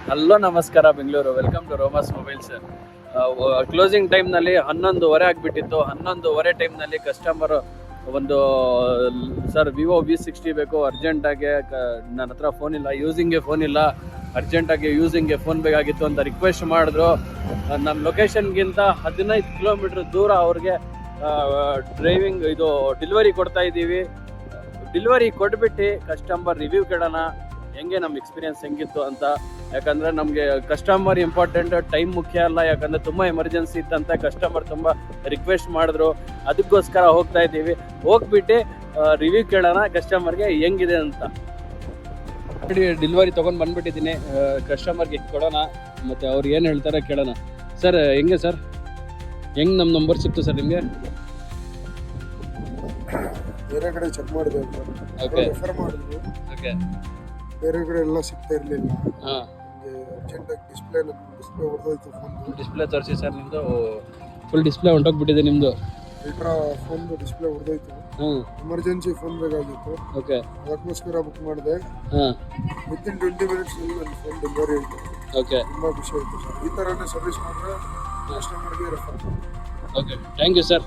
Hello ನಮಸ್ಕಾರ Bengaluru, welcome to Romas mobiles. Closing ಟೈಮ್ನಲ್ಲಿ 11:30 ಆಗಿಬಿಟ್ಟಿತ್ತು. 11:30 ಟೈಮ್ನಲ್ಲಿ ಕಸ್ಟಮರ್ ಒಂದು ಸರ್ ವಿವೋ V60 ಬೇಕು ಅರ್ಜೆಂಟಾಗಿ, ನನ್ನ ಹತ್ರ ಫೋನ್ ಇಲ್ಲ, ಯೂಸಿಂಗ್ಗೆ ಫೋನ್ ಇಲ್ಲ, ಅರ್ಜೆಂಟಾಗಿ ಯೂಸಿಂಗ್ಗೆ ಫೋನ್ ಬೇಕಾಗಿತ್ತು ಅಂತ ರಿಕ್ವೆಸ್ಟ್ ಮಾಡಿದ್ರು. ನಮ್ಮ ಲೊಕೇಶನ್ಗಿಂತ 15 ಕಿಲೋಮೀಟ್ರ್ ದೂರ ಅವ್ರಿಗೆ ಡ್ರೈವಿಂಗ್ ಇದು ಡೆಲಿವರಿ ಕೊಡ್ತಾ ಇದ್ದೀವಿ. ಡೆಲಿವರಿ ಕೊಟ್ಬಿಟ್ಟು ಕಸ್ಟಮರ್ ರಿವ್ಯೂ ಕೇಳೋಣ, ಹೆಂಗೆ ನಮ್ಮ ಎಕ್ಸ್ಪೀರಿಯನ್ಸ್ ಹೆಂಗಿತ್ತು ಅಂತ. ಯಾಕಂದರೆ ನಮಗೆ ಕಸ್ಟಮರ್ ಇಂಪಾರ್ಟೆಂಟ್, ಟೈಮ್ ಮುಖ್ಯ ಅಲ್ಲ. ಯಾಕಂದರೆ ತುಂಬ ಎಮರ್ಜೆನ್ಸಿ ಇತ್ತಂತ ಕಸ್ಟಮರ್ ತುಂಬ ರಿಕ್ವೆಸ್ಟ್ ಮಾಡಿದ್ರು, ಅದಕ್ಕೋಸ್ಕರ ಹೋಗ್ತಾ ಇದ್ದೀವಿ. ಹೋಗ್ಬಿಟ್ಟು ರಿವ್ಯೂ ಕೇಳೋಣ ಕಸ್ಟಮರ್ಗೆ ಹೆಂಗಿದೆ ಅಂತ. ಡೆಲಿವರಿ ತೊಗೊಂಡು ಬಂದುಬಿಟ್ಟಿದ್ದೀನಿ, ಕಸ್ಟಮರ್ಗೆ ಕೊಡೋಣ, ಮತ್ತು ಅವ್ರು ಏನು ಹೇಳ್ತಾರೆ ಕೇಳೋಣ. ಸರ್ ಹೆಂಗೆ ಸರ್, ಹೆಂಗೆ ನಮ್ಮ ನಂಬರ್ ಸಿಕ್ತು ಸರ್ ನಿಮಗೆ? ಬೇರೆ ಕಡೆ ಚೆಕ್ ಮಾಡಿದೆ, ಓಕೆ ರೆಫರ್ ಮಾಡಿದ್ರು. ಓಕೆ, ಬೇರೆ ಕಡೆ ಎಲ್ಲ ಸಿಗ್ತಾ ಇರಲಿಲ್ಲ. ಹಾಂ, ಅರ್ಜೆಂಟಾಗಿ ಡಿಸ್ಪ್ಲೇ ಹೊಡೆದೋಯ್ತು ಫೋನ್. ಡಿಸ್ಪ್ಲೇ ತೋರಿಸಿ ಸರ್, ನಿಮ್ಮದು ಫುಲ್ ಡಿಸ್ಪ್ಲೇ ಹೊಂಟೋಗ್ಬಿಟ್ಟಿದೆ ನಿಮ್ಮದು. ಅಲ್ಟ್ರಾ ಫೋನ್ದು ಡಿಸ್ಪ್ಲೇ ಹೊಡೆದೋಯ್ತು. ಹಾಂ, ಎಮರ್ಜೆನ್ಸಿ ಫೋನ್ ಬೇಕಾಗಿತ್ತು, ಓಕೆ, ಅದಕ್ಕೋಸ್ಕರ ಬುಕ್ ಮಾಡಿದೆ. ಹಾಂ, ವಿತಿನ್ 20 ಮಿನಿಟ್ಸ್ನಲ್ಲಿ ನನ್ನ ಫೋನ್ ಡೆಲಿವರಿ ಆಯಿತು. ಓಕೆ, ತುಂಬ ಖುಷಿ ಆಯಿತು ಸರ್. ಈ ಥರನೇ ಸರ್ವಿಸ್ ಮಾಡಿದ್ರೆ ಕಸ್ಟಮರ್ಗೆ ರೆಫರ್ ಮಾಡಿ. Okay, thank you sir.